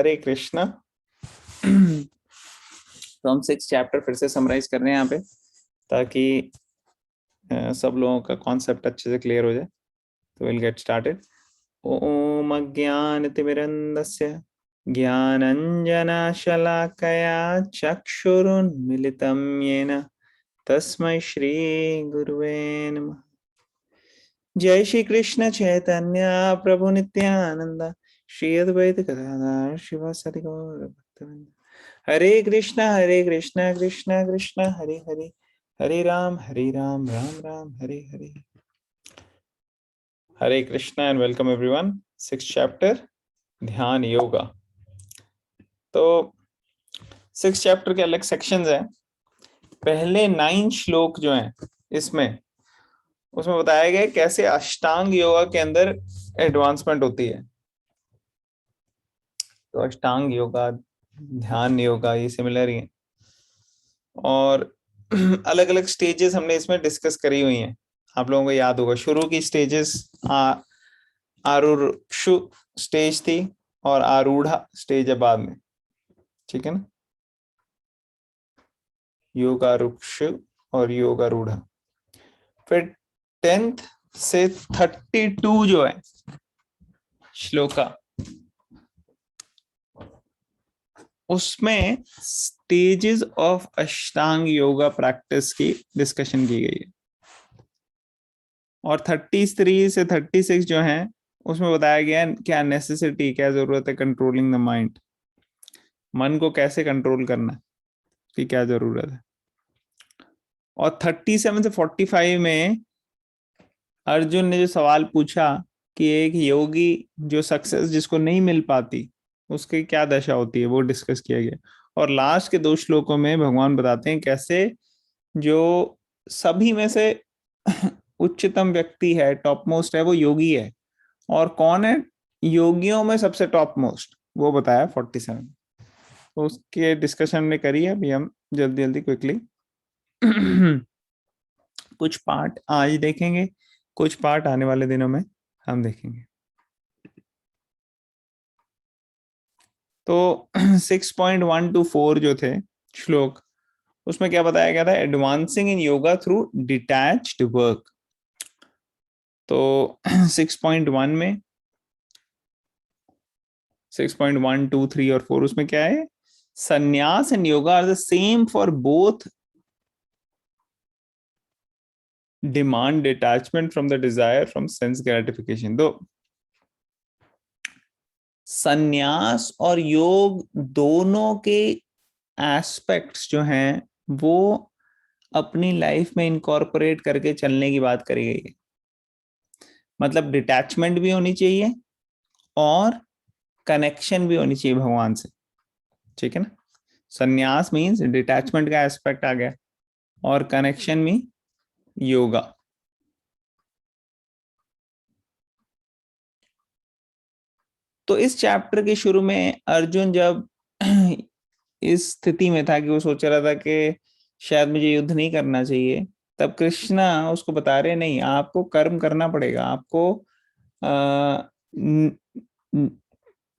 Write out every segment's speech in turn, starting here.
हरे कृष्णा। तो हम 6 चैप्टर फिर से समराइज कर रहे हैं यहाँ पे, ताकि सब लोगों का कॉन्सेप्ट अच्छे से क्लियर हो जाए। तो विल गेट स्टार्टेड। ओम अज्ञानतिमिरन्धस्य ज्ञानञ्जनशलाकया चक्षुरुन्मिलितं येन तस्मै श्री गुरुवे नमः। जय श्री कृष्ण चैतन्य प्रभु नित्यानंद श्री अद्वैत गदाधर शिवासादि गौर भक्तवृंद। Hare Krishna Krishna Krishna Hare Hare, Hare Rama Rama Rama Hare Hare. Hare Krishna and welcome everyone. 6th chapter Dhyana Yoga. तो 6th चैप्टर के अलग सेक्शंस हैं। पहले 9 श्लोक जो हैं इसमें, उसमें बताया गया कैसे अष्टांग योगा के अंदर एडवांसमेंट होती है। तो अष्टांग योगा, ध्यान योगा, ये सिमिलर ही है और अलग अलग स्टेजेस हमने इसमें डिस्कस करी हुई हैं। आप लोगों को याद होगा शुरू की स्टेजेस आरूढ़ स्टेज थी और आरूढ़ा स्टेज है बाद में, ठीक है ना। योगारूढ़ और योगारूढ़। फिर 10th से 32 जो है श्लोका, उसमें stages of Ashtanga yoga practice की डिस्कशन की गई है। और 33 से 36 जो है उसमें बताया गया है क्या नेसेसिटी, क्या जरूरत है कंट्रोलिंग द माइंड, मन को कैसे कंट्रोल करना की क्या जरूरत है। और 37 से 45 में अर्जुन ने जो सवाल पूछा कि एक योगी जो सक्सेस जिसको नहीं मिल पाती उसकी क्या दशा होती है, वो डिस्कस किया गया। और लास्ट के 2 श्लोकों में भगवान बताते हैं कैसे जो सभी में से उच्चतम व्यक्ति है, टॉप मोस्ट है, वो योगी है। और कौन है योगियों में सबसे टॉप मोस्ट, वो बताया 47। तो उसके डिस्कशन में करी है। अभी हम जल्दी जल्दी क्विकली कुछ पार्ट आज देखेंगे, कुछ पार्ट आने वाले दिनों में हम देखेंगे। तो 6.1 to 4 जो थे श्लोक, उसमें क्या बताया गया था, advancing in yoga through detached work. तो 6.1 में 6.1, 2, 3 और 4 उसमें क्या है, sannyasa and yoga are the same for both demand detachment from the desire from sense gratification. तो संन्यास और योग दोनों के एस्पेक्ट्स जो हैं वो अपनी लाइफ में इनकॉर्पोरेट करके चलने की बात करी गई है। मतलब डिटैचमेंट भी होनी चाहिए और कनेक्शन भी होनी चाहिए भगवान से, ठीक है ना। संन्यास मीन्स डिटैचमेंट का एस्पेक्ट आ गया और कनेक्शन में योगा। तो इस चैप्टर के शुरू में अर्जुन जब इस स्थिति में था कि वो सोच रहा था कि शायद मुझे युद्ध नहीं करना चाहिए, तब कृष्णा उसको बता रहे नहीं, आपको कर्म करना पड़ेगा। आपको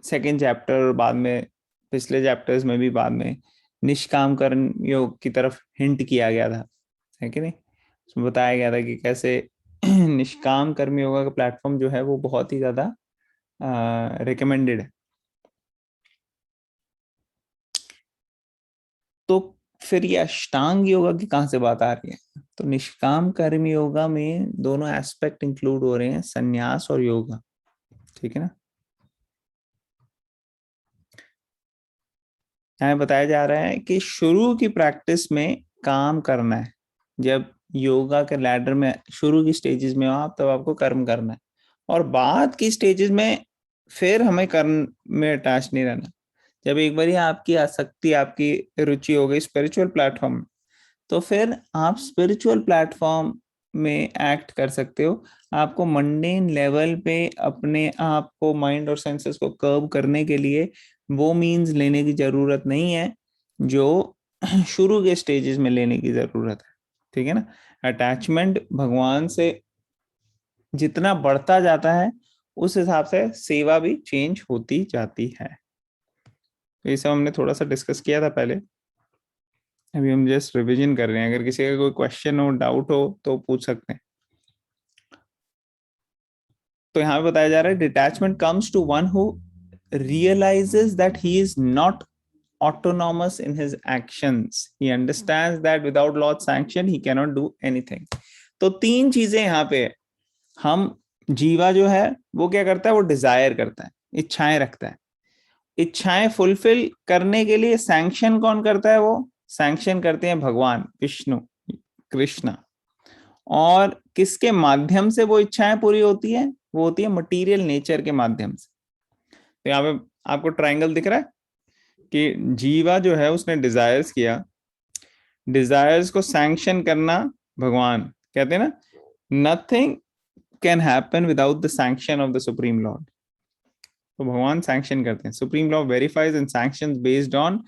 सेकेंड चैप्टर और बाद में पिछले चैप्टर्स में भी बाद में निष्काम कर्म योग की तरफ हिंट किया गया था, है कि नहीं। उसमें बताया गया था कि कैसे निष्काम कर्म योगा का प्लेटफॉर्म जो है वो बहुत ही ज्यादा रिकमेंडेड है। तो फिर ये अष्टांग योगा की कहां से बात आ रही है, तो निष्काम कर्म योगा में दोनों एस्पेक्ट इंक्लूड हो रहे हैं, संन्यास और योगा, ठीक है ना। यहाँ बताया जा रहा है कि शुरू की प्रैक्टिस में काम करना है। जब योगा के लैडर में शुरू की स्टेजेस में हो आप, तब आपको कर्म करना है। और बाद की स्टेजेस में फिर हमें कर्म में अटैच नहीं रहना। जब एक बार आपकी आसक्ति, आपकी रुचि हो गई स्पिरिचुअल प्लेटफॉर्म में, तो फिर आप स्पिरिचुअल प्लेटफॉर्म में एक्ट कर सकते हो। आपको मंडेन लेवल पे अपने आप को, माइंड और सेंसेस को कर्व करने के लिए वो मीन्स लेने की जरूरत नहीं है जो शुरू के स्टेजेस में लेने की जरूरत है, ठीक है ना। अटैचमेंट भगवान से जितना बढ़ता जाता है उस हिसाब से सेवा भी चेंज होती जाती है। तो ये सब हमने थोड़ा सा डिस्कस किया था पहले, अभी हम जस्ट रिवीजन कर रहे हैं। अगर किसी का कोई क्वेश्चन हो, डाउट हो तो पूछ सकते हैं। तो यहाँ पे बताया जा रहा है detachment comes to one who realizes that he is not autonomous in his actions. He understands that without Lord's sanction he cannot do anything. तो तीन चीजें यहाँ पे है। हम जीवा जो है वो क्या करता है, वो डिजायर करता है, इच्छाएं रखता है। इच्छाएं फुलफिल करने के लिए सैंक्शन कौन करता है, वो सैंक्शन करते हैं भगवान विष्णु, कृष्णा। और किसके माध्यम से वो इच्छाएं पूरी होती है, वो होती है मटेरियल नेचर के माध्यम से। तो यहाँ पे आपको ट्रायंगल दिख रहा है कि जीवा जो है उसने डिजायर्स किया, डिजायर्स को सैंक्शन करना भगवान। कहते हैं ना, nothing can happen without the sanction of the supreme Lord. तो भगवान सैंक्शन करते हैं, supreme law verifies and sanctions based on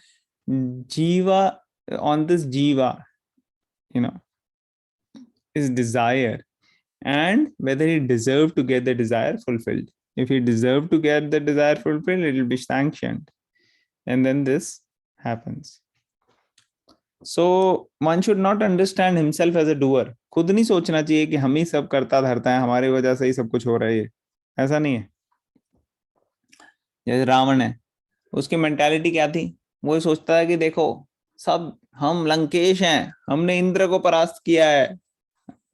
जीवा, ऑन दिस जीवा, you know, his desire and whether he deserved to get the desire fulfilled. If he deserved to get the desire fulfilled, it will be sanctioned, and then this happens. So one should not understand himself as a doer. खुद नहीं सोचना चाहिए कि हम ही सब करता धरता है, हमारी वजह से ही सब कुछ हो रहा है, ऐसा नहीं है। जैसे रावण है, उसकी मेंटालिटी क्या थी, वो सोचता है कि देखो सब हम लंकेश हैं, हमने इंद्र को परास्त किया है,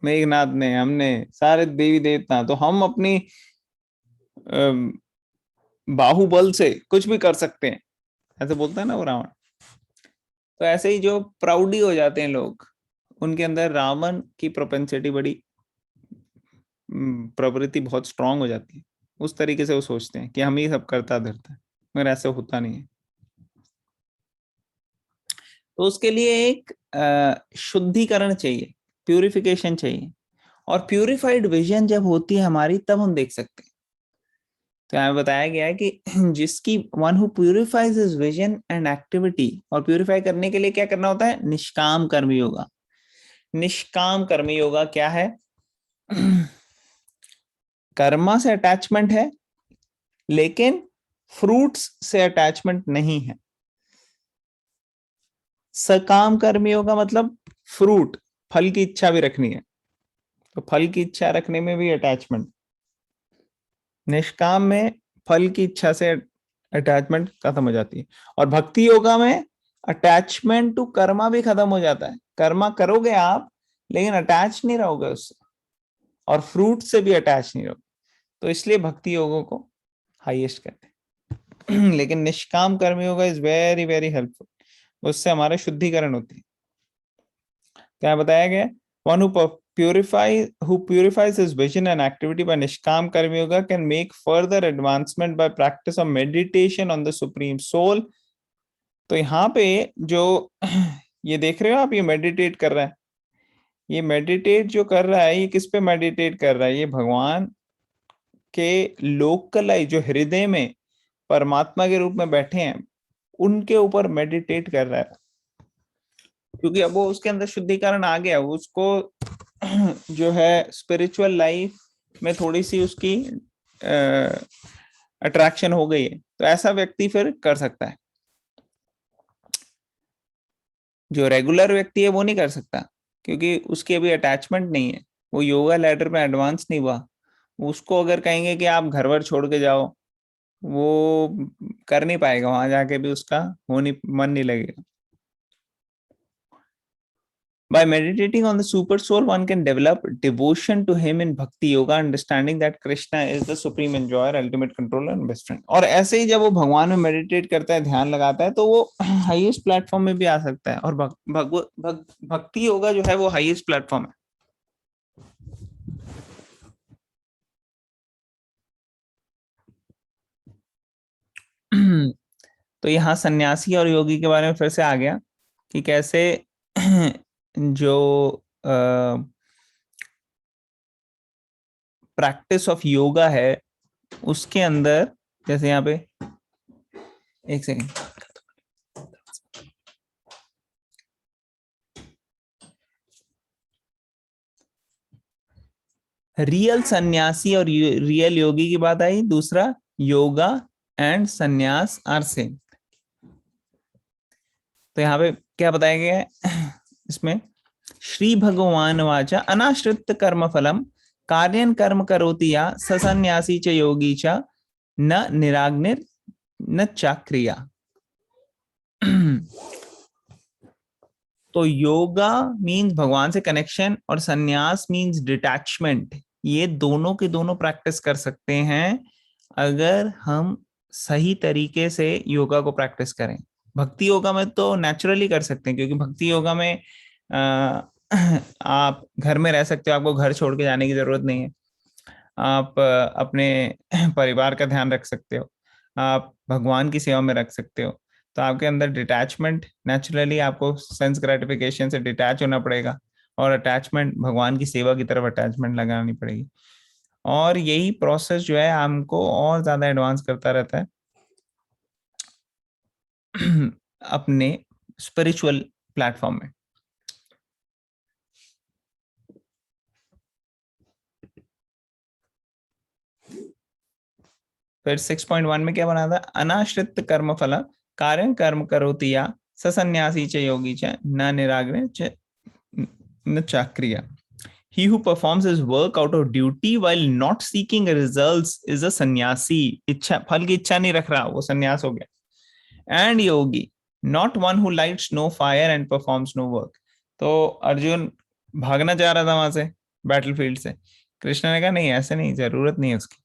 मेघनाथ ने, हमने सारे देवी देवता, तो हम अपनी बाहुबल से कुछ भी कर सकते हैं, ऐसे बोलता है ना वो रावण। तो ऐसे ही जो प्राउडी हो जाते हैं लोग, उनके अंदर रावण की प्रोपेंसिटी बड़ी, प्रवृत्ति बहुत स्ट्रांग हो जाती है। उस तरीके से वो सोचते हैं कि हम ही सब करता धरता है, मगर ऐसे होता नहीं है। तो उसके लिए एक शुद्धिकरण चाहिए, प्यूरिफिकेशन चाहिए। और प्यूरिफाइड विजन जब होती है हमारी, तब हम देख सकते हैं। तो यहाँ बताया गया है कि जिसकी one who purifies his vision and activity, और प्यूरिफाई करने के लिए क्या करना होता है, निष्काम कर्म योगा। निष्काम कर्म योगा क्या है, कर्मा से अटैचमेंट है लेकिन फ्रूट्स से अटैचमेंट नहीं है। सकाम कर्म योगा मतलब फ्रूट, फल की इच्छा भी रखनी है, तो फल की इच्छा रखने में भी अटैचमेंट। निष्काम में फल की इच्छा से अटैचमेंट खत्म हो जाती है। और भक्ति योगा में अटैचमेंट टू कर्मा भी खत्म हो जाता है। कर्मा करोगे आप लेकिन अटैच नहीं रहोगे उससे, और फ्रूट से भी अटैच नहीं रहोगे। तो इसलिए भक्ति योगों को हाईएस्ट कहते हैं। लेकिन निष्काम कर्म yoga is very very helpful, उससे हमारे शुद्धिकरण होती है। क्या बताया गया, one who purifies his vision and activity by Nishkam Karma Yoga can make further advancement by practice of meditation on the Supreme Soul. तो यहाँ पे जो ये देख रहे हो आप, ये मेडिटेट कर रहा है, ये मेडिटेट जो कर रहा है, ये किस पे मेडिटेट कर रहा है, ये भगवान के लोकलाई जो हृदय में परमात्मा के रूप में बैठे हैं, उनके ऊपर मेडिटेट कर रहा है। क्योंकि अब वो उसके अंदर शुद्धिकरण आ गया, उसको जो है स्पिरिचुअल लाइफ में थोड़ी सी उसकी अट्रैक्शन हो गई है। तो ऐसा व्यक्ति फिर कर सकता है। जो रेगुलर व्यक्ति है वो नहीं कर सकता, क्योंकि उसकी अभी अटैचमेंट नहीं है, वो योगा लैडर में एडवांस नहीं हुआ। उसको अगर कहेंगे कि आप घर वर छोड़ के जाओ, वो कर नहीं पाएगा, वहां जाके भी उसका मन नहीं लगेगा। By meditating on the super soul, one can develop devotion to him in bhakti yoga, understanding that Krishna is the supreme enjoyer, ultimate controller and best friend. और ऐसे ही जब वो भगवान में मेडिटेट करता है, ध्यान लगाता है, तो वो हाईएस्ट प्लेटफॉर्म में भी आ सकता है। और भक्ति योगा जो है वो हाईएस्ट प्लेटफॉर्म है। तो यहाँ सन्यासी और योगी के बारे में फिर से आ गया कि कैसे जो प्रैक्टिस ऑफ योगा है उसके अंदर, जैसे यहाँ पे एक सेकेंड, रियल सन्यासी और रियल योगी की बात आई। दूसरा, योगा एंड सन्यास आर सेम। तो यहाँ पे क्या बताया गया है इसमें, श्री भगवान वाचा अनाश्रित कर्म फलम कार्यन कर्म करोति या ससन्यासी च योगी च न निराग्निर न चाक्रिया। तो योगा मीन्स भगवान से कनेक्शन और संन्यास मीन्स डिटैचमेंट। ये दोनों के दोनों प्रैक्टिस कर सकते हैं अगर हम सही तरीके से योगा को प्रैक्टिस करें। भक्ति योगा में तो नेचुरली कर सकते हैं, क्योंकि भक्ति योगा में आप घर में रह सकते हो, आपको घर छोड़ के जाने की जरूरत नहीं है। आप अपने परिवार का ध्यान रख सकते हो, आप भगवान की सेवा में रख सकते हो। तो आपके अंदर डिटैचमेंट नेचुरली, आपको सेंस ग्रेटिफिकेशन से डिटैच होना पड़ेगा और अटैचमेंट भगवान की सेवा की तरफ अटैचमेंट लगानी पड़ेगी। और यही प्रोसेस जो है हमको और ज्यादा एडवांस करता रहता है अपने स्पिरिचुअल प्लेटफॉर्म में। फिर 6.1 में क्या बना था, अनाश्रित कर्म फल कार्य कर्म करोति या ससन्यासी च योगी च न निराग्रह च न चाक्रिया। He who performs his work out of duty while not seeking results is a sannyasi। इच्छा, फल की इच्छा नहीं रख रहा, वो सन्यास हो गया। And yogi, not one who lights no fire and performs no work। तो अर्जुन भागना चाह रहा था वहां से, बैटलफील्ड से। कृष्ण ने कहा नहीं, ऐसे नहीं, जरूरत नहीं है उसकी।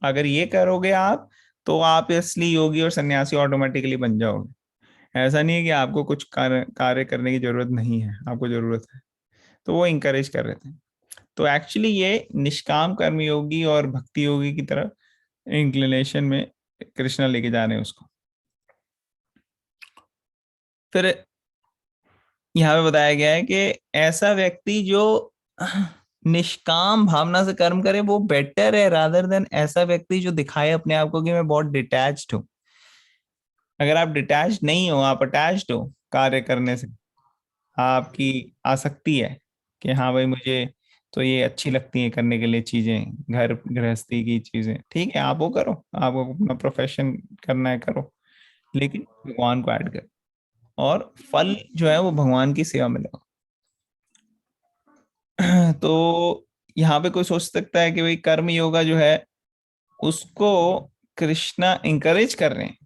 अगर ये करोगे आप तो आप असली योगी और सन्यासी ऑटोमेटिकली बन जाओगे। ऐसा नहीं है कि आपको कुछ कार्य करने की जरूरत नहीं है, आपको जरूरत है। तो वो इंकरेज कर रहे थे। तो एक्चुअली ये निष्काम कर्म योगी और भक्ति योगी की तरफ इंक्लिनेशन में कृष्णा लेके जा रहे हैं उसको। फिर यहाँ पे बताया गया है कि ऐसा व्यक्ति जो निष्काम भावना से कर्म करे वो बेटर है रादर देन ऐसा व्यक्ति जो दिखाए अपने आप को कि मैं बहुत डिटैच्ड हूँ। अगर आप डिटैच्ड नहीं हो, आप अटैच्ड हो कार्य करने से, आपकी आसक्ति है कि हाँ भाई मुझे तो ये अच्छी लगती है करने के लिए चीजें, घर गृहस्थी की चीजें, ठीक है आप वो करो, आपको अपना प्रोफेशन करना है करो, लेकिन भगवान को ऐड करो और फल जो है वो भगवान की सेवा में लगाओ। तो यहाँ पे कोई सोच सकता है कि भाई कर्म योगा जो है उसको कृष्णा इंकरेज कर रहे हैं,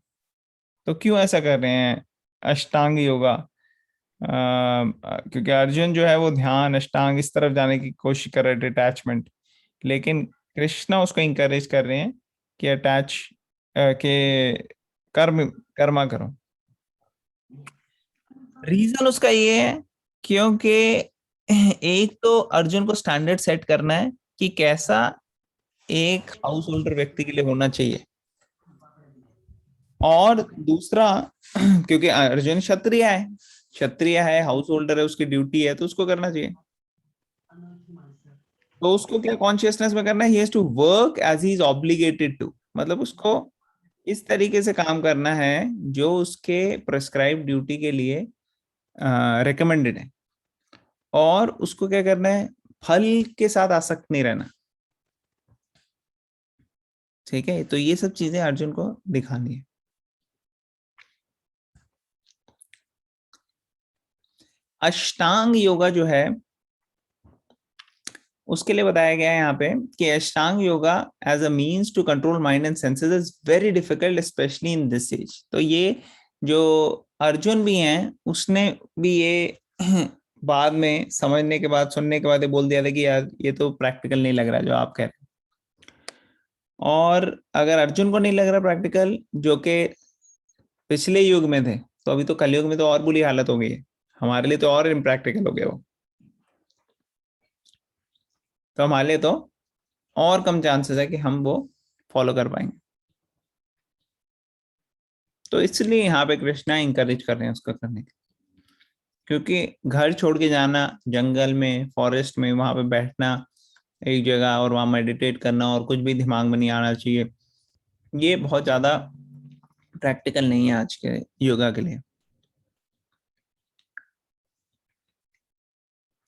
तो क्यों ऐसा कर रहे हैं अष्टांग योगा? क्योंकि अर्जुन जो है वो ध्यान अष्टांग इस तरफ जाने की कोशिश कर रहे हैं, डिटैचमेंट, लेकिन कृष्णा उसको इंकरेज कर रहे हैं कि अटैच के कर्म कर्मा करो। रीजन उसका ये है क्योंकि एक तो अर्जुन को स्टैंडर्ड सेट करना है कि कैसा एक हाउस होल्डर व्यक्ति के लिए होना चाहिए, और दूसरा क्योंकि अर्जुन क्षत्रिय है, हाउस होल्डर है, उसकी ड्यूटी है तो उसको करना चाहिए। तो उसको क्या कॉन्शियसनेस में करना है, he has to work as he is obligated to, मतलब उसको इस तरीके से काम करना है जो उसके प्रेस्क्राइब ड्यूटी के लिए रिकमेंडेड है, और उसको क्या करना है, फल के साथ आसक्त नहीं रहना। ठीक है, तो ये सब चीजें अर्जुन को दिखानी है। अष्टांग योगा जो है उसके लिए बताया गया है यहाँ पे कि Ashtanga yoga as a means to control mind and senses is very difficult especially in this age. तो ये जो अर्जुन भी हैं उसने भी ये बाद में समझने के बाद, सुनने के बाद ये बोल दिया था कि यार ये तो प्रैक्टिकल नहीं लग रहा जो आप कह रहे हैं। और अगर अर्जुन को नहीं लग रहा प्रैक्टिकल, जो कि पिछले युग में थे, तो अभी तो कलयुग में तो और बुरी हालत हो गई है, हमारे लिए तो और इम्प्रैक्टिकल हो गया वो। तो हमारे लिए तो और कम चांसेस है कि हम वो फॉलो कर पाएंगे। तो इसलिए यहाँ पे कृष्णा इंकरेज कर रहे हैं उसको करने के, क्योंकि घर छोड़ के जाना जंगल में, फॉरेस्ट में, वहां पे बैठना एक जगह और वहां मेडिटेट करना और कुछ भी दिमाग में नहीं आना चाहिए, ये बहुत ज्यादा प्रैक्टिकल नहीं है आज के योगा के लिए।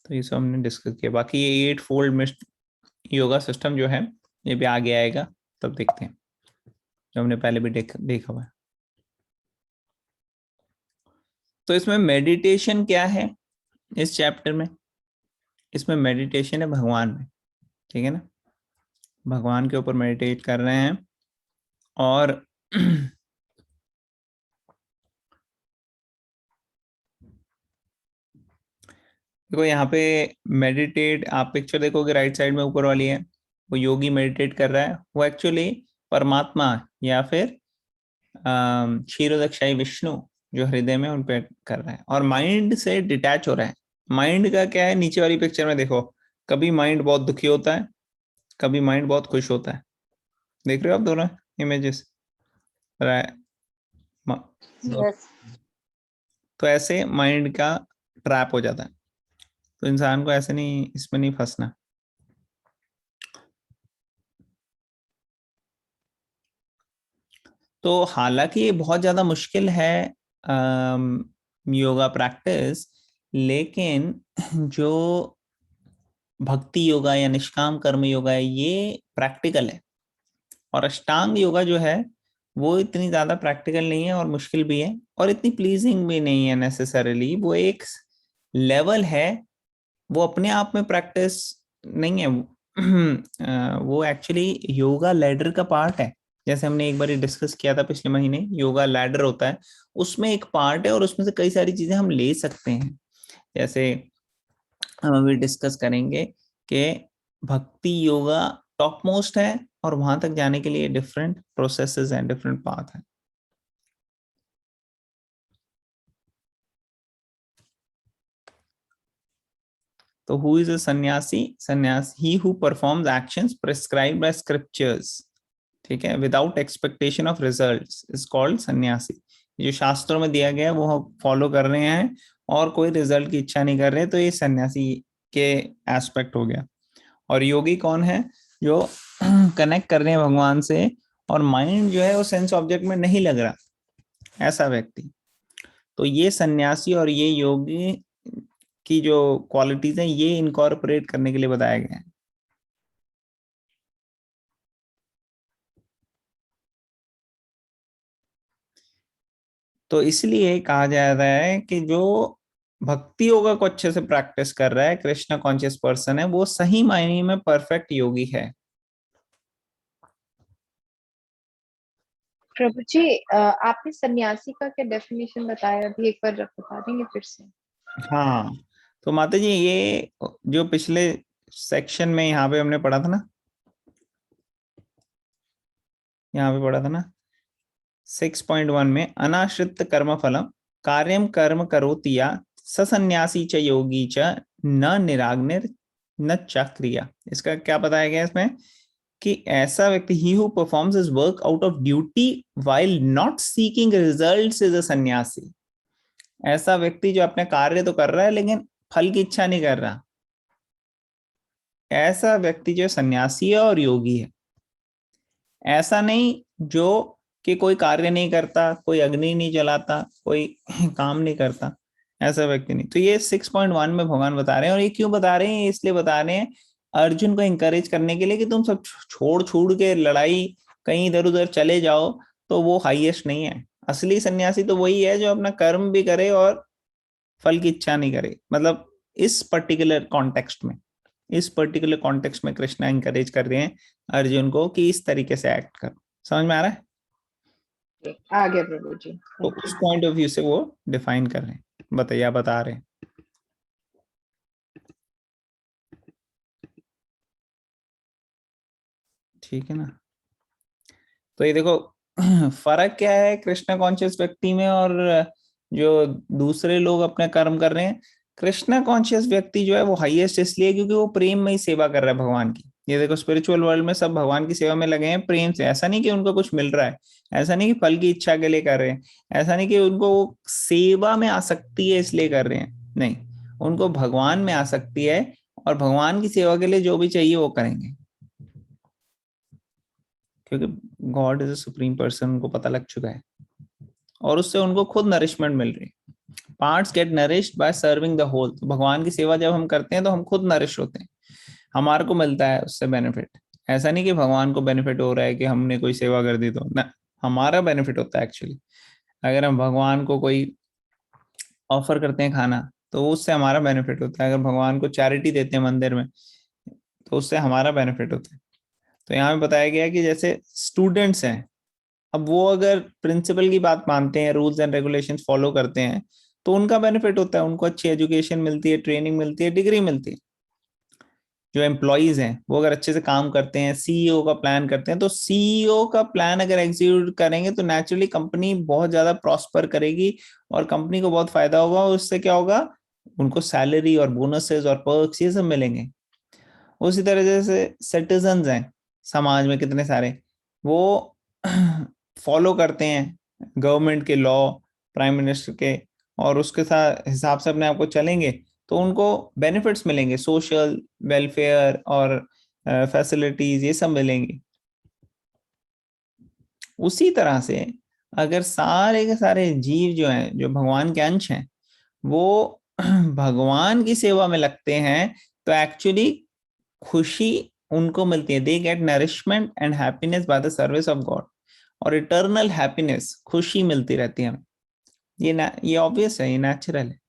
तो ये सब हमने डिस्कस किया। बाकी ये 8 फोल्ड योगा सिस्टम जो है ये भी आगे आएगा, तब देखते हैं, जो हमने पहले भी देखा हुआ है। तो इसमें मेडिटेशन क्या है इस चैप्टर में? इसमें मेडिटेशन है भगवान में, ठीक है ना, भगवान के ऊपर मेडिटेट कर रहे हैं। और देखो यहाँ पे मेडिटेट, आप पिक्चर देखोगे राइट साइड में ऊपर वाली है, वो योगी मेडिटेट कर रहा है, वो एक्चुअली परमात्मा या फिर क्षीरोदक्षाई विष्णु जो हृदय में उन पे कर रहा है, और माइंड से डिटैच हो रहा है। माइंड का क्या है, नीचे वाली पिक्चर में देखो, कभी माइंड बहुत दुखी होता है, कभी माइंड बहुत खुश होता है। देख रहे हो आप दोनों इमेजेस? यस। तो ऐसे माइंड का ट्रैप हो जाता है, तो इंसान को ऐसे नहीं, इसमें नहीं फंसना। तो हालांकि ये बहुत ज्यादा मुश्किल है योगा प्रैक्टिस, लेकिन जो भक्ति योगा या निष्काम कर्म योगा है ये प्रैक्टिकल है, और अष्टांग योगा जो है वो इतनी ज्यादा प्रैक्टिकल नहीं है और मुश्किल भी है और इतनी प्लीजिंग भी नहीं है नेसेसरली। वो एक लेवल है, वो अपने आप में प्रैक्टिस नहीं है। वो एक्चुअली योगा लैडर का पार्ट है। जैसे हमने एक बार डिस्कस किया था पिछले महीने, योगा लैडर होता है, उसमें एक पार्ट है और उसमें से कई सारी चीजें हम ले सकते हैं। जैसे हम अभी डिस्कस करेंगे कि भक्ति योगा टॉप मोस्ट है और वहां तक जाने के लिए डिफरेंट प्रोसेसेस हैं, डिफरेंट पाथ है। तो हु इज अ सन्यासी? सन्यासी he who performs actions prescribed bye scriptures, ठीक है, without expectation of results is called सन्यासी। जो शास्त्रों में दिया गया है वो फॉलो कर रहे हैं और कोई रिजल्ट की इच्छा नहीं कर रहे, तो ये सन्यासी के एस्पेक्ट हो गया। और योगी कौन है? जो कनेक्ट कर रहे हैं भगवान से और माइंड जो है वो सेंस ऑब्जेक्ट में नहीं लग रहा, ऐसा व्यक्ति। तो ये सन्यासी और ये योगी की जो क्वालिटीज हैं ये इनकॉर्पोरेट करने के लिए बताया गया है। तो इसलिए कहा जा रहा है कि जो भक्ति योगा को अच्छे से प्रैक्टिस कर रहा है, कृष्णा कॉन्शियस पर्सन है, वो सही मायने में परफेक्ट योगी है। प्रभु जी, आपने सन्यासी का क्या डेफिनेशन बताया अभी, एक बार बता देंगे फिर से? हाँ, तो माता जी ये जो पिछले सेक्शन में यहाँ पे हमने पढ़ा था ना, यहाँ पे पढ़ा था ना 6.1 में, अनाश्रित कर्म फलम कार्यम कर्म करोति या सन्यासी च योगी च न निराग्निर न चक्रिया। इसका क्या बताया गया इसमें कि ऐसा व्यक्ति, he who performs his work out of duty while not seeking results is a सन्यासी। ऐसा व्यक्ति जो अपने कार्य तो कर रहा है लेकिन फल की इच्छा नहीं कर रहा, ऐसा व्यक्ति जो सन्यासी है और योगी है। ऐसा नहीं जो कि कोई कार्य नहीं करता, कोई अग्नि नहीं जलाता, कोई काम नहीं करता, ऐसा व्यक्ति नहीं। तो ये 6.1 में भगवान बता रहे हैं, और ये क्यों बता रहे हैं? इसलिए बता रहे हैं अर्जुन को इंकरेज करने के लिए कि तुम सब छोड़ छोड़ के लड़ाई कहीं इधर उधर चले जाओ, तो वो हाईएस्ट नहीं है। असली सन्यासी तो वही है जो अपना कर्म भी करे और फल की इच्छा नहीं करे। मतलब इस पर्टिकुलर कॉन्टेक्स्ट में, इस पर्टिकुलर कॉन्टेक्स्ट में कृष्णा इंकरेज कर रहे हैं अर्जुन को कि इस तरीके से एक्ट करो। समझ में आ रहा है? आ गया प्रभु जी। तो उस पॉइंट ऑफ व्यू से वो डिफाइन कर रहे हैं, बताइए, बता रहे हैं, ठीक है ना। तो ये देखो फर्क क्या है कृष्णा कॉन्शियस व्यक्ति में और जो दूसरे लोग अपने कर्म कर रहे हैं। कृष्णा कॉन्शियस व्यक्ति जो है वो हाईएस्ट इसलिए क्योंकि वो प्रेम में ही सेवा कर रहा है भगवान की। ये देखो स्पिरिचुअल वर्ल्ड में सब भगवान की सेवा में लगे हैं प्रेम से। ऐसा नहीं कि उनको कुछ मिल रहा है, ऐसा नहीं कि फल की इच्छा के लिए कर रहे हैं, ऐसा नहीं कि उनको सेवा में आसक्ति है इसलिए कर रहे हैं, नहीं, उनको भगवान में आसक्ति है और भगवान की सेवा के लिए जो भी चाहिए वो करेंगे, क्योंकि God is a supreme person, उनको पता लग चुका है और उससे उनको खुद नरिशमेंट मिल रही है। Parts get nourished by serving the whole. तो भगवान की सेवा जब हम करते हैं तो हम खुद नरिश होते हैं, हमारे को मिलता है उससे बेनिफिट। ऐसा नहीं कि भगवान को बेनिफिट हो रहा है कि हमने कोई सेवा कर दी तो ना, हमारा बेनिफिट होता है एक्चुअली। अगर हम भगवान को कोई ऑफर करते हैं खाना, तो उससे हमारा बेनिफिट होता है। अगर भगवान को चैरिटी देते हैं मंदिर में, तो उससे हमारा बेनिफिट होता है। तो यहाँ पे बताया गया है कि जैसे स्टूडेंट्स हैं, अब वो अगर प्रिंसिपल की बात मानते हैं, रूल्स एंड रेगुलेशंस फॉलो करते हैं, तो उनका बेनिफिट होता है, उनको अच्छी एजुकेशन मिलती है, ट्रेनिंग मिलती है, डिग्री मिलती है। जो एम्प्लॉयज हैं वो अगर अच्छे से काम करते हैं, सीईओ का प्लान करते हैं, तो सीईओ का प्लान अगर एग्जीक्यूट करेंगे तो नेचुरली कंपनी बहुत ज्यादा प्रॉस्पर करेगी और कंपनी को बहुत फायदा होगा। और उससे क्या होगा, उनको सैलरी और बोनसेस और पर्क्स ये सब मिलेंगे। उसी तरह से सिटीजन्स हैं समाज में कितने सारे, वो फॉलो करते हैं गवर्नमेंट के लॉ, प्राइम मिनिस्टर के, और उसके साथ हिसाब से अपने आप को चलेंगे, तो उनको बेनिफिट्स मिलेंगे, सोशल वेलफेयर और फैसिलिटीज ये सब मिलेंगी। उसी तरह से अगर सारे के सारे जीव जो हैं, जो भगवान के अंश हैं, वो भगवान की सेवा में लगते हैं, तो एक्चुअली खुशी उनको मिलती है। They get nourishment and happiness by the service of God, और इटर्नल हैप्पीनेस, खुशी मिलती रहती है हमें। ये ऑब्वियस है, ये नेचुरल है।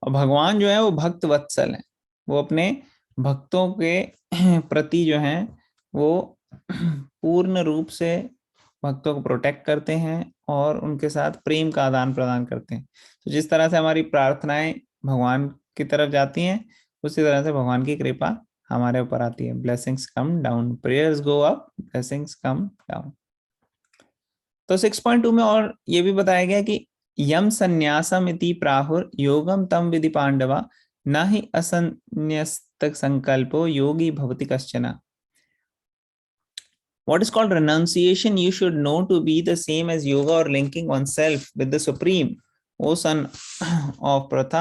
और भगवान जो है वो भक्त वत्सल है, वो अपने भक्तों के प्रति जो है वो पूर्ण रूप से भक्तों को प्रोटेक्ट करते हैं और उनके साथ प्रेम का आदान प्रदान करते हैं। तो जिस तरह से हमारी प्रार्थनाएं भगवान की तरफ जाती हैं, उसी तरह से भगवान की कृपा हमारे ऊपर आती है। Blessings come down, prayers go up, blessings come down. तो 6.2 में और ये भी बताया गया कि यम संन्यासम इति प्राहुर योगम तम विधि पांडवा, न ही असन्यस्त संकल्पो योगी भवति कश्चन। What is called renunciation you should know to be the same as yoga or linking oneself with the supreme. O son of Pratha,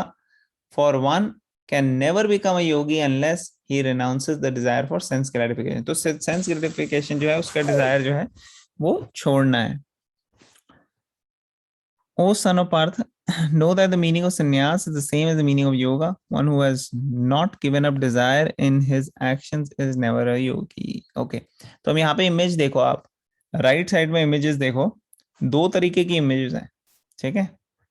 for one can never become a yogi unless he renounces the desire for sense gratification. तो sense gratification जो है उसका desire जो है वो छोड़ना है। O son of Partha, know that the meaning of sannyas is the same as the meaning of yoga. One who has not given up desire in his actions is never a yogi. Okay, तो हम यहाँ पे image देखो, आप right side में images देखो, दो तरीके की इमेजेस हैं, ठीक है।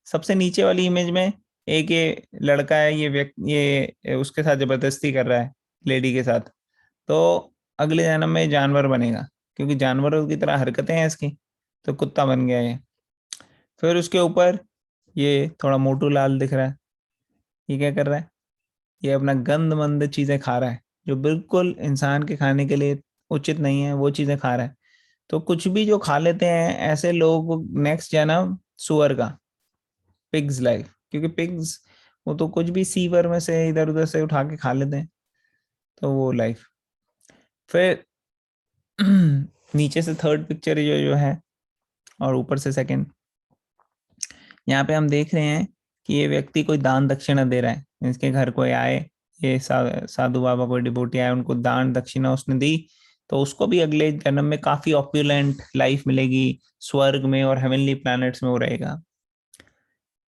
सबसे नीचे वाली इमेज में एक ये लड़का है, ये व्यक्ति ये उसके साथ जबरदस्ती कर रहा है लेडी के साथ, तो अगले जन्म में जानवर बनेगा, क्योंकि जानवरों की तरह हरकतें हैं इसकी, तो कुत्ता बन गया ये। फिर उसके ऊपर ये थोड़ा मोटू लाल दिख रहा है, ये क्या कर रहा है, ये अपना गंद मंद चीजें खा रहा है, जो बिल्कुल इंसान के खाने के लिए उचित नहीं है, वो चीजें खा रहा है। तो कुछ भी जो खा लेते हैं ऐसे लोग, नेक्स्ट जन्म सुअर का, पिग्स लाइफ, क्योंकि पिग्स वो तो कुछ भी सीवर में से इधर उधर से उठा के खा लेते हैं, तो वो लाइफ। फिर नीचे से थर्ड पिक्चर जो है और ऊपर से सेकंड, यहाँ पे हम देख रहे हैं कि ये व्यक्ति कोई दान दक्षिणा दे रहा है। इसके घर कोई आए, ये साधु बाबा कोई डिवोटी आए, उनको दान दक्षिणा उसने दी, तो उसको भी अगले जन्म में काफी ऑप्युलेंट लाइफ मिलेगी, स्वर्ग में और हेवनली प्लैनेट्स में वो रहेगा।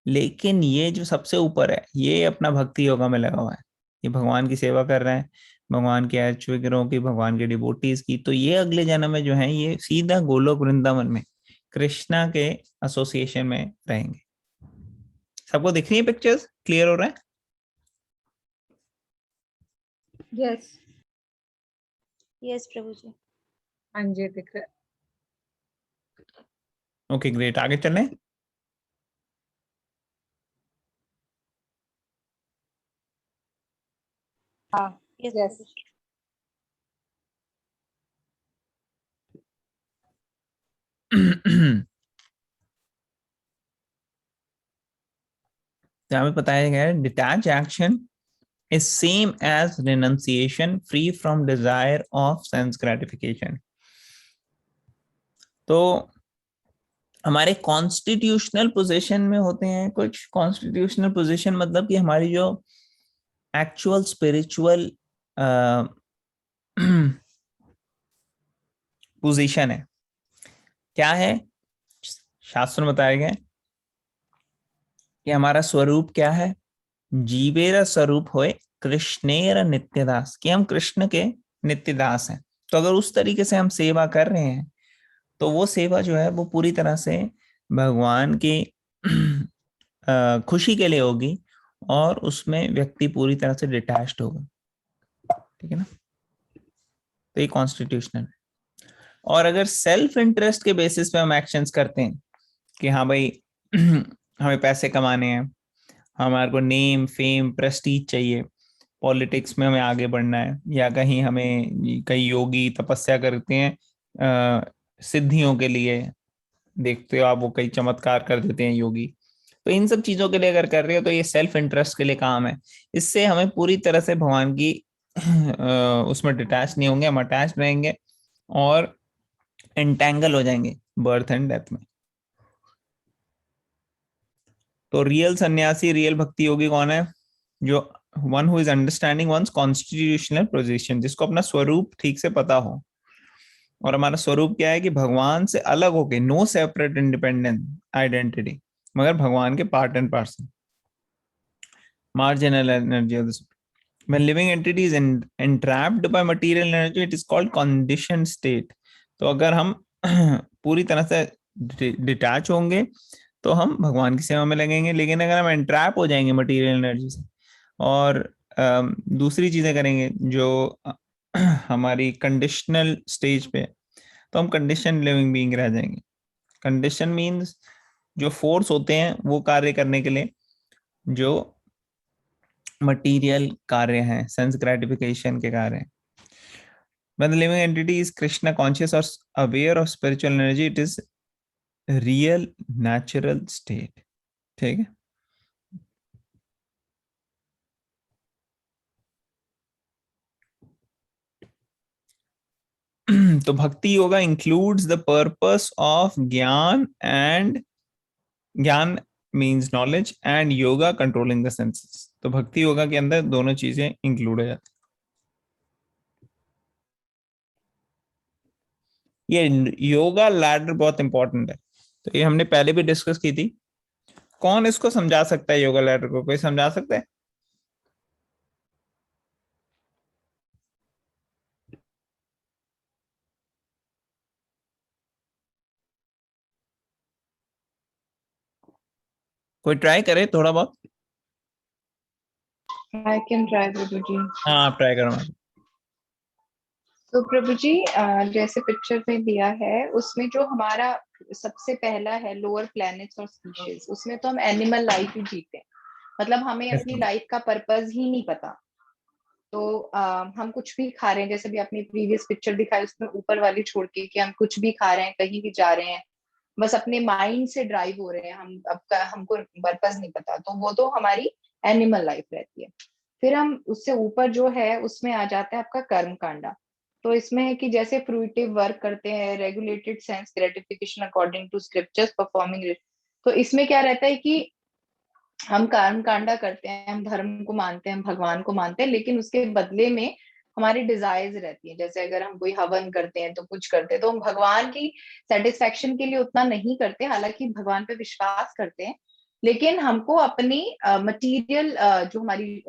लेकिन ये जो सबसे ऊपर है, ये अपना भक्ति योगा में लगा हुआ है, ये भगवान की सेवा कर रहा है, भगवान के ऐश्वर्यों की, भगवान के डिवोटीज की, तो ये अगले जन्म में जो है ये सीधा गोलोक वृंदावन में कृष्णा के एसोसिएशन में रहेंगे। सबको दिख रही है पिक्चर्स, क्लियर हो रहा है? यस यस प्रभु जी। हाँ जी दिख रहा है। ओके ग्रेट, आगे चलें। हाँ यस Yes. प्रभु जी। यहाँ पे बताया गया है detach action is same as renunciation, free from desire of sense gratification. तो हमारे कॉन्स्टिट्यूशनल पोजीशन में होते हैं कुछ, कॉन्स्टिट्यूशनल पोजीशन मतलब कि हमारी जो एक्चुअल स्पिरिचुअल पोजीशन है, क्या है, शास्त्र में बताया गया कि हमारा स्वरूप क्या है, जीवेरा स्वरूप होए कृष्णेर नित्यदास, कि हम कृष्ण के नित्यदास हैं। तो अगर उस तरीके से हम सेवा कर रहे हैं तो वो सेवा जो है वो पूरी तरह से भगवान की खुशी के लिए होगी और उसमें व्यक्ति पूरी तरह से डिटैच्ड होगा, ठीक है ना। तो ये कॉन्स्टिट्यूशनल है। और अगर सेल्फ इंटरेस्ट के बेसिस पे हम एक्शंस करते हैं कि हाँ भाई हमें पैसे कमाने हैं, हमारे को नेम फेम प्रेस्टीज चाहिए, पॉलिटिक्स में हमें आगे बढ़ना है, या कहीं हमें कई योगी तपस्या करते हैं सिद्धियों के लिए, देखते हो आप वो कई चमत्कार कर देते हैं योगी, तो इन सब चीजों के लिए अगर कर रहे हो तो ये सेल्फ इंटरेस्ट के लिए काम है। इससे हमें पूरी तरह से भगवान की उसमें डिटैच नहीं होंगे, हम अटैच रहेंगे और एंटेंगल हो जाएंगे बर्थ एंड डेथ में। तो रियल सन्यासी, रियल भक्ति योगी कौन है? जो one who is understanding one's constitutional position, जिसको अपना स्वरूप ठीक से पता हो। और हमारा स्वरूप क्या है कि भगवान से अलग होके, नो सेपरेट इंडिपेंडेंट आइडेंटिटी, मगर भगवान के part and parcel, marginal energy of the spirit. When living entity is entrapped by material energy, it is called conditioned state. तो अगर हम पूरी तरह से डिटैच होंगे तो हम भगवान की सेवा में लगेंगे, लेकिन अगर हम एंट्रैप हो जाएंगे मटेरियल एनर्जी से और दूसरी चीजें करेंगे जो हमारी कंडीशनल स्टेज पे, तो हम कंडीशन लिविंग बीइंग रह जाएंगे। कंडीशन मींस जो फोर्स होते हैं वो कार्य करने के लिए, जो मटीरियल कार्य हैं, सेंस ग्रेटिफिकेशन के कार्य हैं। When the living entity is Krishna conscious or aware of spiritual energy, it is real natural state, ठीक है। तो भक्ति yoga includes the purpose of ज्ञान एंड ज्ञान means knowledge and yoga controlling the senses. तो भक्ति योगा के अंदर दोनों चीजें इंक्लूड हो जाती। ये योगा लैडर बहुत इंपॉर्टेंट है, तो ये हमने पहले भी डिस्कस की थी। कौन इसको समझा सकता है योगा लैडर को? कोई समझा सकता है? कोई ट्राई करे थोड़ा बहुत? I can try, प्रभु जी। हाँ आप ट्राई करो मैम। तो प्रभु जी जैसे पिक्चर में दिया है उसमें जो हमारा सबसे पहला है लोअर प्लैनेट्स और स्पीशीज, उसमें तो हम एनिमल लाइफ ही जीते हैं, मतलब हमें अपनी लाइफ का पर्पस ही नहीं पता। तो हम कुछ भी खा रहे हैं, जैसे भी आपने प्रीवियस पिक्चर दिखाई उसमें ऊपर वाली छोड़ के, कि हम कुछ भी खा रहे हैं, कहीं भी जा रहे हैं, बस अपने माइंड से ड्राइव हो रहे हैं, हम अब हमको पर्पस नहीं पता, तो वो तो हमारी एनिमल लाइफ रहती है। फिर हम उससे ऊपर जो है उसमें आ जाता है आपका कर्म कांडा। तो इसमें है कि जैसे फ्रूटिव वर्क करते हैं, regulated sense gratification according to scriptures, performing. तो इसमें क्या रहता है कि हम कर्म कांडा करते हैं, हम धर्म को मानते हैं, हम भगवान को मानते हैं, लेकिन उसके बदले में हमारी डिजायर्स रहती है। जैसे अगर हम कोई हवन करते हैं तो कुछ करते हैं, तो हम भगवान की सेटिस्फेक्शन के लिए उतना नहीं करते, हालांकि भगवान पे विश्वास करते हैं, लेकिन हमको अपनी मटेरियल जो हमारी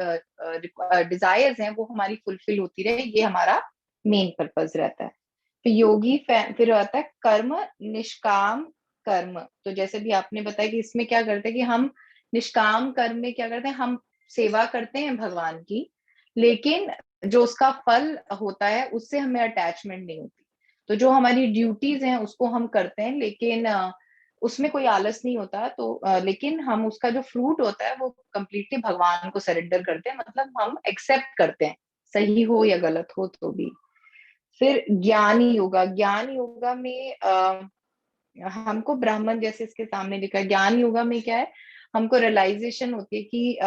डिजायर्स हैं वो हमारी फुलफिल होती रहे, ये हमारा मेन पर्पस रहता है। तो योगी फिर आता है कर्म निष्काम कर्म। तो जैसे भी आपने बताया कि इसमें क्या करते हैं कि हम निष्काम कर्म में क्या करते हैं, हम सेवा करते हैं भगवान की, लेकिन जो उसका फल होता है उससे हमें अटैचमेंट नहीं होती। तो जो हमारी ड्यूटीज हैं उसको हम करते हैं, लेकिन उसमें कोई आलस नहीं होता। तो लेकिन हम उसका जो फ्रूट होता है वो कंप्लीटली भगवान को सरेंडर करते हैं, मतलब हम एक्सेप्ट करते हैं, सही हो या गलत हो तो भी। फिर ज्ञान योगा, ज्ञान योगा में हमको ब्राह्मण, जैसे इसके सामने लिखा है, ज्ञान योगा में क्या है, हमको रियलाइजेशन होती है कि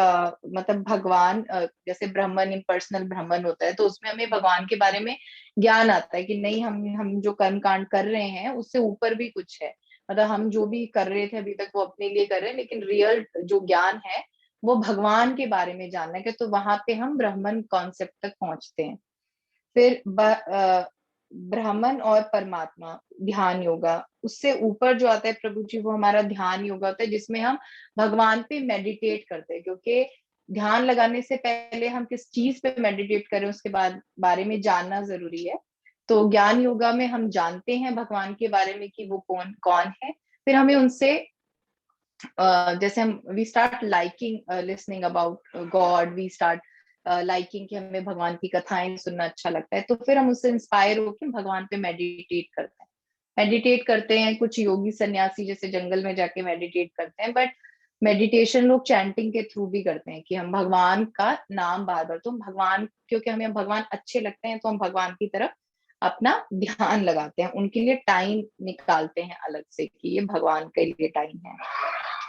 मतलब भगवान जैसे ब्राह्मण इम्पर्सनल ब्राह्मण होता है, तो उसमें हमें भगवान के बारे में ज्ञान आता है कि नहीं, हम जो कर्म कांड कर रहे हैं उससे ऊपर भी कुछ है, मतलब हम जो भी कर रहे थे अभी तक वो अपने लिए कर रहे हैं, लेकिन रियल जो ज्ञान है वो भगवान के बारे में जानना है, तो वहां पे हम ब्राह्मण कॉन्सेप्ट तक पहुंचते हैं। फिर ब्राह्मण और परमात्मा ध्यान योगा, उससे ऊपर जो आता है प्रभु जी वो हमारा ध्यान योगा होता है, जिसमें हम भगवान पे मेडिटेट करते हैं, क्योंकि ध्यान लगाने से पहले हम किस चीज पे मेडिटेट करें उसके बाद बारे में जानना जरूरी है। तो ज्ञान योगा में हम जानते हैं भगवान के बारे में कि वो कौन कौन है, फिर हमें उनसे जैसे हम we start liking listening about God, we start liking कि हमें भगवान की कथाएं सुनना अच्छा लगता है, तो फिर हम उससे इंस्पायर होकर भगवान पे मेडिटेट करते हैं। कुछ योगी सन्यासी जैसे जंगल में जाके मेडिटेट करते हैं, बट मेडिटेशन लोग चैंटिंग के थ्रू भी करते हैं कि हम भगवान का नाम बार बार, तो हम भगवान, क्योंकि हमें भगवान अच्छे लगते हैं तो हम भगवान की तरफ अपना ध्यान लगाते हैं, उनके लिए टाइम निकालते हैं अलग से कि ये भगवान के लिए टाइम है।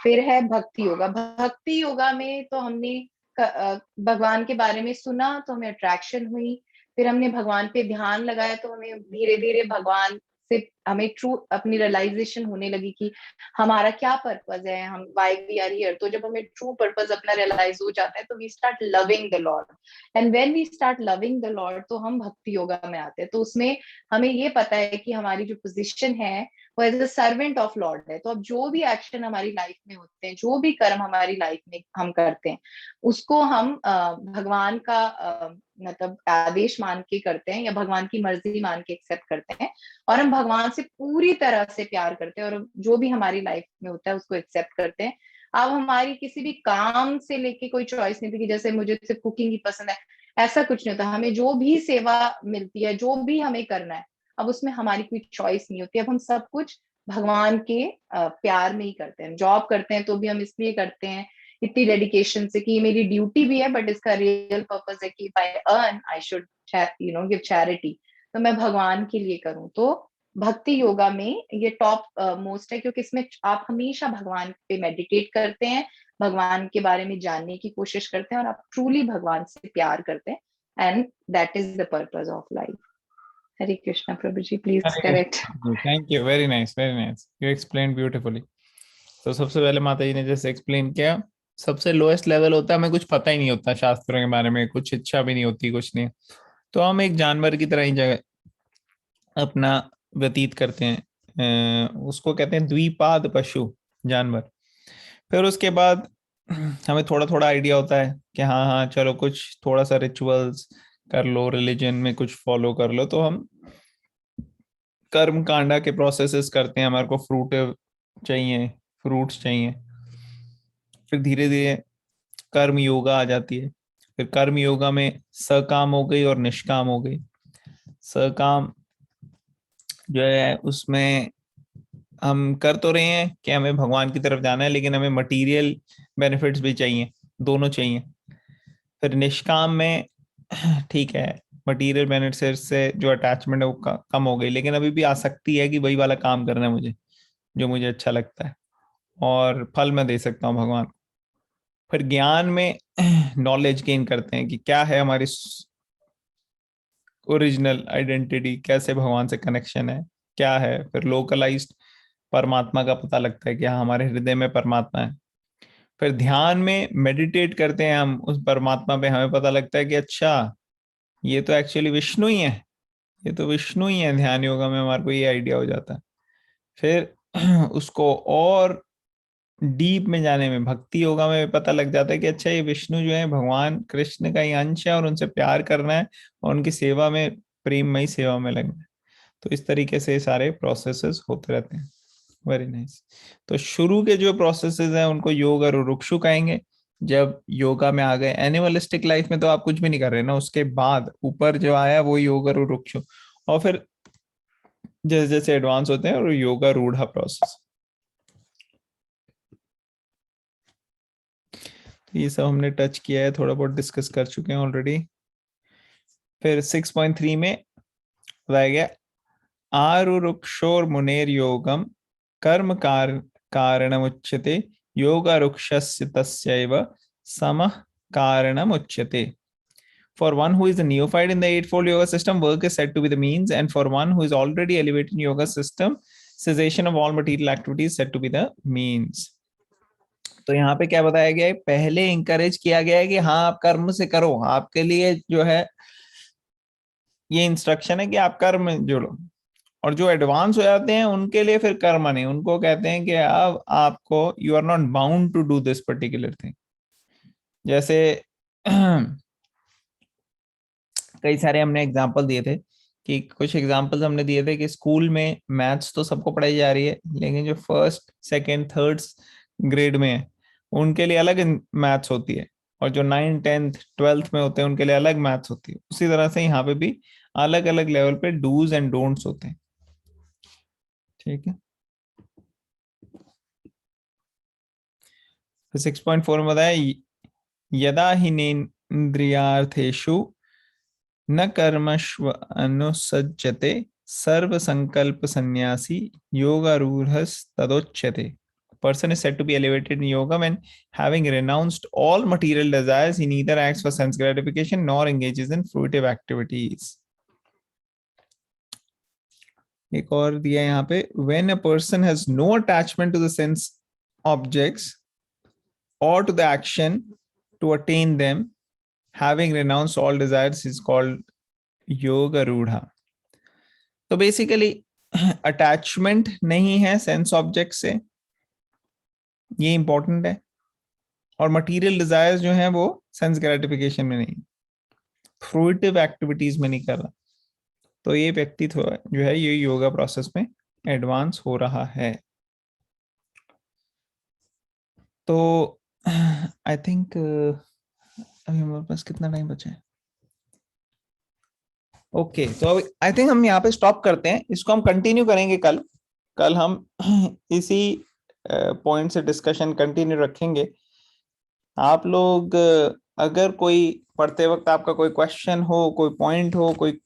फिर है भक्ति योगा। भक्ति योगा में तो हमने भगवान के बारे में सुना तो हमें अट्रैक्शन हुई, फिर हमने भगवान पे ध्यान लगाया तो हमें धीरे धीरे भगवान से हमें ट्रू अपनी रियलाइजेशन होने लगी कि हमारा क्या पर्पस है, हम व्हाई वी आर हियर। तो जब हमें ट्रू पर्पस अपना रियलाइज हो जाता है तो we start loving the Lord, and when we start loving the Lord तो हम भक्ति योगा में आते हैं। तो उसमें हमें ये पता है कि हमारी जो पोजीशन है वो as a servant of Lord है। तो अब जो भी एक्शन हमारी लाइफ में होते हैं, जो भी कर्म हमारी लाइफ में हम करते हैं, उसको हम भगवान का मतलब आदेश मान के करते हैं या भगवान की मर्जी मान के एक्सेप्ट करते हैं, और हम भगवान से पूरी तरह से प्यार करते हैं और जो भी हमारी लाइफ में होता है उसको एक्सेप्ट करते हैं। अब हमारी किसी भी काम से लेके कोई चॉइस नहीं थी कि जैसे मुझे सिर्फ कुकिंग ही पसंद है, ऐसा कुछ नहीं होता। हमें जो भी सेवा मिलती है, जो भी हमें करना है, अब उसमें हमारी कोई चॉइस नहीं होती। अब हम सब कुछ भगवान के प्यार में ही करते हैं। जॉब करते हैं तो भी हम इसलिए करते हैं इतनी डेडिकेशन से कि ये मेरी ड्यूटी भी है, बट इसका रियल पर्पस है कि if I earn I should give charity, तो मैं भगवान के लिए करूं। तो भक्ति योगा में ये टॉप मोस्ट है, क्योंकि इसमें आप हमेशा भगवान पे मेडिटेट करते हैं, भगवान के बारे में जानने की कोशिश करते हैं और आप ट्रूली भगवान से प्यार करते हैं, and that is the purpose of life. Hare Krishna प्रभु जी, please correct. Thank you, very nice, very nice, you explain beautifully. तो सबसे पहले माता जी ने जैसे एक्सप्लेन किया, सबसे लोएस्ट लेवल होता है हमें कुछ पता ही नहीं होता शास्त्रों के बारे में, कुछ इच्छा भी नहीं होती, कुछ नहीं, तो हम एक जानवर की तरह ही जगह अपना व्यतीत करते हैं। उसको कहते हैं द्विपाद पशु, जानवर। फिर उसके बाद हमें थोड़ा थोड़ा आइडिया होता है कि हाँ हाँ चलो कुछ थोड़ा सा रिचुअल्स कर लो, रिलीजन में कुछ फॉलो कर लो, तो हम कर्म कांडा के प्रोसेसेस करते हैं, हमारे को फ्रूट चाहिए, फ्रूट्स चाहिए। फिर धीरे धीरे कर्म योगा आ जाती है। फिर कर्म योगा में सकाम हो गई और निष्काम हो गई। सकाम जो है उसमें हम कर तो रहे हैं कि हमें भगवान की तरफ जाना है, लेकिन हमें मटेरियल बेनिफिट्स भी चाहिए, दोनों चाहिए। फिर निष्काम में ठीक है, मटेरियल बेनिफिट्स से जो अटैचमेंट है वो कम हो गई, लेकिन अभी भी आसक्ति है कि वही वाला काम करना है मुझे जो मुझे अच्छा लगता है, और फल मैं दे सकता हूँ भगवान को। फिर ज्ञान में नॉलेज गेन करते हैं कि क्या है हमारी ओरिजिनल आइडेंटिटी, कैसे भगवान से कनेक्शन है, क्या है। फिर लोकलाइज्ड परमात्मा का पता लगता है कि हाँ हमारे हृदय में परमात्मा है। फिर ध्यान में मेडिटेट करते हैं हम उस परमात्मा पे, हमें पता लगता है कि अच्छा ये तो एक्चुअली विष्णु ही है, ये तो विष्णु ही है। ध्यान योगा में हमारे को ये आइडिया हो जाता है। फिर उसको और डीप में जाने में भक्ति योगा में पता लग जाता है कि अच्छा ये विष्णु जो है भगवान कृष्ण का ही अंश है और उनसे प्यार करना है और उनकी सेवा में, प्रेममयी सेवा में लगना है। तो इस तरीके से सारे प्रोसेसेस होते रहते हैं। Very nice. तो शुरू के जो प्रोसेसेस हैं उनको योग और रुक्षु कहेंगे। जब योगा में आ गए, एनिमलिस्टिक लाइफ में तो आप कुछ भी नहीं कर रहे ना, उसके बाद ऊपर जो आया वो योग और रुक्षु, और फिर जैसे जैसे एडवांस होते हैं और योगा रूढ़ा प्रोसेस। तो ये सब हमने टच किया है, थोड़ा बहुत डिस्कस कर चुके हैं ऑलरेडी। फिर 6.3 में बताया गया आरुरुक्षोर मुनेर योगम कर्म कारणमुच्यते योगारुक्षस्य तस्यैव समः कारणमुच्यते। For one who is a neophyte in the eightfold yoga system, work is said to be the means, and for one who is already elevated in yoga system, cessation of all material activities is said to be the means. तो यहाँ पे क्या बताया गया है, पहले encourage किया गया है कि हाँ आप कर्म से करो, आपके लिए जो है ये इंस्ट्रक्शन है कि आप कर्म में जुड़ो। और जो एडवांस हो जाते हैं उनके लिए फिर कर्म नहीं, उनको कहते हैं कि अब आपको you are not bound to do this particular thing. जैसे कई सारे हमने एग्जांपल दिए थे कि कुछ एग्जांपल्स हमने दिए थे कि स्कूल में मैथ्स तो सबको पढ़ाई जा रही है, लेकिन जो फर्स्ट सेकंड थर्ड ग्रेड में है उनके लिए अलग मैथ्स होती है, और जो 9th 10th 12th में होते हैं उनके लिए अलग मैथ्स होती है। उसी तरह से यहाँ पे भी अलग अलग लेवल पे डूज एंड डोंट्स होते हैं। ठीक है, फिर 6.4 में बताया यदा हिनेन्द्रियार्थेषु न कर्मष्व अनुसज्जते सर्व संकल्प संन्यासी योगारूढ़स्तदोच्यते। Person is said to be elevated in yoga when, having renounced all material desires, he neither acts for sense gratification nor engages in fruitive activities. एक और दिया यहाँ पे, when a person has no attachment to the sense objects or to the action to attain them, having renounced all desires, is called yoga रूढ़ा। तो basically attachment नहीं है sense object से, ये इंपॉर्टेंट है, और मटेरियल डिजायर्स जो हैं वो सेंस ग्रेटिफिकेशन में नहीं, फ्रूटिव एक्टिविटीज में नहीं कर रहा, तो ये व्यक्ति जो है ये योगा प्रोसेस में एडवांस हो रहा है। तो आई थिंक अभी हमारे पास कितना टाइम बचा है? ओके, तो आई थिंक हम यहाँ पे स्टॉप करते हैं, इसको हम कंटिन्यू करेंगे कल हम इसी पॉइंट से डिस्कशन कंटिन्यू रखेंगे। आप लोग अगर कोई पढ़ते वक्त आपका कोई क्वेश्चन हो, कोई पॉइंट हो, कोई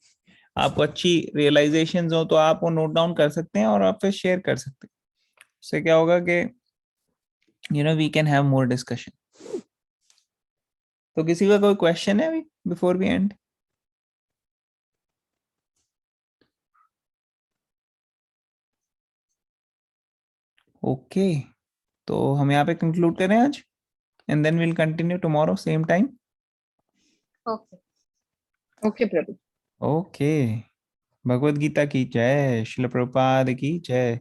आपको अच्छी रियलाइजेशंस हो, तो आप वो नोट डाउन कर सकते हैं और आप फिर शेयर कर सकते हैं। उससे क्या होगा कि we can have more discussion. तो किसी का कोई क्वेश्चन है अभी बिफोर वी एंड? ओके, तो हम यहाँ पे कंक्लूड करें आज, and then will continue tomorrow same time. Okay okay प्रभु। ओके, भगवद गीता की जय, श्रील प्रभुपाद की जय।